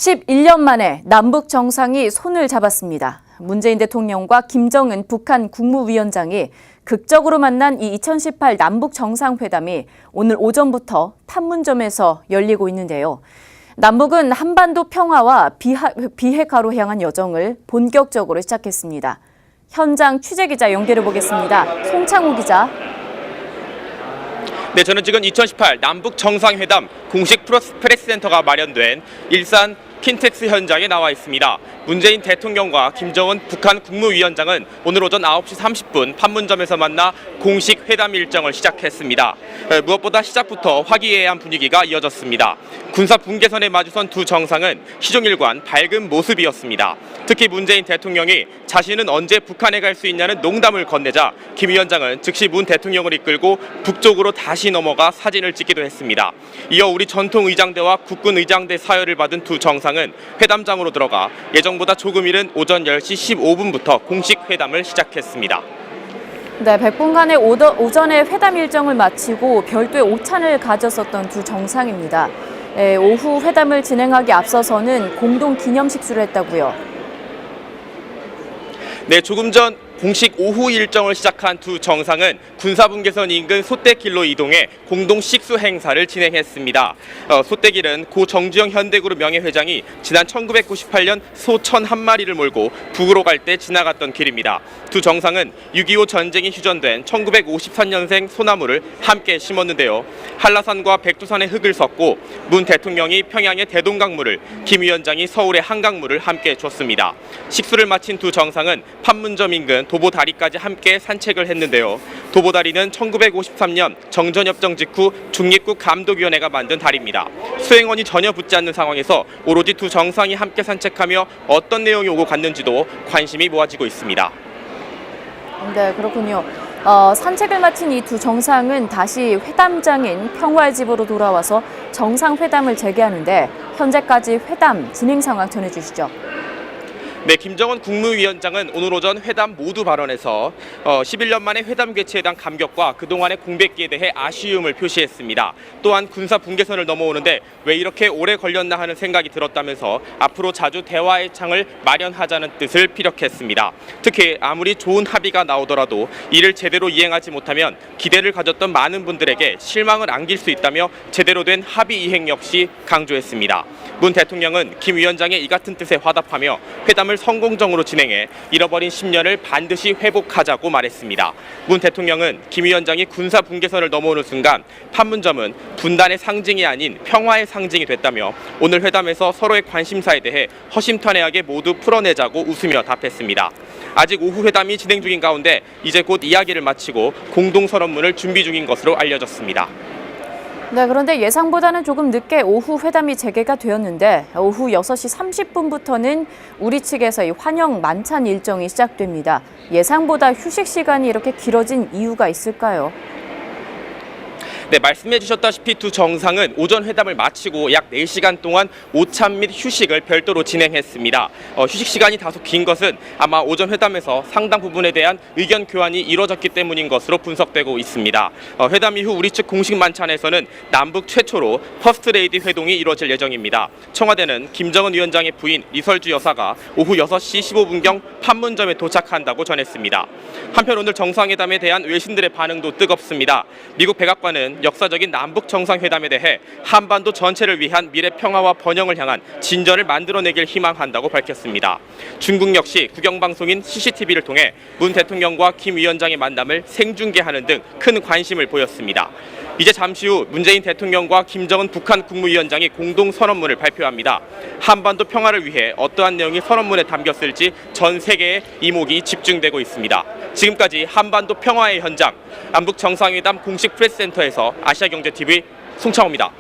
11년 만에 남북 정상이 손을 잡았습니다. 문재인 대통령과 김정은 북한 국무위원장이 극적으로 만난 이 2018 남북 정상회담이 오늘 오전부터 판문점에서 열리고 있는데요. 남북은 한반도 평화와 비핵화로 향한 여정을 본격적으로 시작했습니다. 현장 취재기자 연결해 보겠습니다. 송창호 기자. 네, 저는 지금 2018 남북 정상회담 공식 프레스센터가 마련된 일산 킨텍스 현장에 나와 있습니다. 문재인 대통령과 김정은 북한 국무위원장은 오늘 오전 9시 30분 판문점에서 만나 공식 회담 일정을 시작했습니다. 무엇보다 시작부터 화기애애한 분위기가 이어졌습니다. 군사 분계선에 마주선 두 정상은 시종일관 밝은 모습이었습니다. 특히 문재인 대통령이 자신은 언제 북한에 갈 수 있냐는 농담을 건네자 김 위원장은 즉시 문 대통령을 이끌고 북쪽으로 다시 넘어가 사진을 찍기도 했습니다. 이어 우리 전통 의장대와 국군 의장대 사열을 받은 두 정상은 회담장으로 들어가 예정보다 조금 이른 오전 10시 15분부터 공식 회담을 시작했습니다. 네, 100분간의 오전에 회담 일정을 마치고 별도의 오찬을 가졌었던 두 정상입니다. 오후 회담을 진행하기 앞서서는 공동 기념식수를 했다고요. 네, 조금 전 공식 오후 일정을 시작한 두 정상은 군사분계선 인근 소떼길로 이동해 공동 식수 행사를 진행했습니다. 소떼길은 고 정주영 현대그룹 명예회장이 지난 1998년 소 1,001마리를 몰고 북으로 갈 때 지나갔던 길입니다. 두 정상은 6.25 전쟁이 휴전된 1953년생 소나무를 함께 심었는데요. 한라산과 백두산의 흙을 섞고 문 대통령이 평양의 대동강물을, 김 위원장이 서울의 한강물을 함께 줬습니다. 식수를 마친 두 정상은 판문점 인근 도보다리까지 함께 산책을 했는데요. 도보다리는 1953년 정전협정 직후 중립국감독위원회가 만든 다리입니다. 수행원이 전혀 붙지 않는 상황에서 오로지 두 정상이 함께 산책하며 어떤 내용이 오고 갔는지도 관심이 모아지고 있습니다. 네, 그렇군요. 산책을 마친 이 두 정상은 다시 회담장인 평화의 집으로 돌아와서 정상회담을 재개하는데 현재까지 회담 진행 상황 전해주시죠. 네, 김정은 국무위원장은 오늘 오전 회담 모두 발언에서 11년 만에 회담 개최에 대한 감격과 그동안의 공백기에 대해 아쉬움을 표시했습니다. 또한 군사 분계선을 넘어오는데 왜 이렇게 오래 걸렸나 하는 생각이 들었다면서 앞으로 자주 대화의 창을 마련하자는 뜻을 피력했습니다. 특히 아무리 좋은 합의가 나오더라도 이를 제대로 이행하지 못하면 기대를 가졌던 많은 분들에게 실망을 안길 수 있다며 제대로 된 합의 이행 역시 강조했습니다. 문 대통령은 김 위원장의 이 같은 뜻에 화답하며 회담을 성공적으로 진행해 잃어버린 10년을 반드시 회복하자고 말했습니다. 문 대통령은 김 위원장이 군사 분계선을 넘어오는 순간 판문점은 분단의 상징이 아닌 평화의 상징이 됐다며 오늘 회담에서 서로의 관심사에 대해 허심탄회하게 모두 풀어내자고 웃으며 답했습니다. 아직 오후 회담이 진행 중인 가운데 이제 곧 이야기를 마치고 공동선언문을 준비 중인 것으로 알려졌습니다. 네, 그런데 예상보다는 조금 늦게 오후 회담이 재개가 되었는데 오후 6시 30분부터는 우리 측에서 이 환영 만찬 일정이 시작됩니다. 예상보다 휴식 시간이 이렇게 길어진 이유가 있을까요? 네, 말씀해 주셨다시피 두 정상은 오전 회담을 마치고 약 4시간 동안 오찬 및 휴식을 별도로 진행했습니다. 휴식 시간이 다소 긴 것은 아마 오전 회담에서 상당 부분에 대한 의견 교환이 이뤄졌기 때문인 것으로 분석되고 있습니다. 회담 이후 우리 측 공식 만찬에서는 남북 최초로 퍼스트레이디 회동이 이뤄질 예정입니다. 청와대는 김정은 위원장의 부인 리설주 여사가 오후 6시 15분경 판문점에 도착한다고 전했습니다. 한편 오늘 정상회담에 대한 외신들의 반응도 뜨겁습니다. 미국 백악관은 역사적인 남북 정상회담에 대해 한반도 전체를 위한 미래 평화와 번영을 향한 진전을 만들어내길 희망한다고 밝혔습니다. 중국 역시 국영방송인 CCTV를 통해 문 대통령과 김 위원장의 만남을 생중계하는 등 큰 관심을 보였습니다. 이제 잠시 후 문재인 대통령과 김정은 북한 국무위원장이 공동 선언문을 발표합니다. 한반도 평화를 위해 어떠한 내용이 선언문에 담겼을지 전 세계의 이목이 집중되고 있습니다. 지금까지 한반도 평화의 현장, 남북 정상회담 공식 프레스센터에서 아시아경제TV 송창호입니다.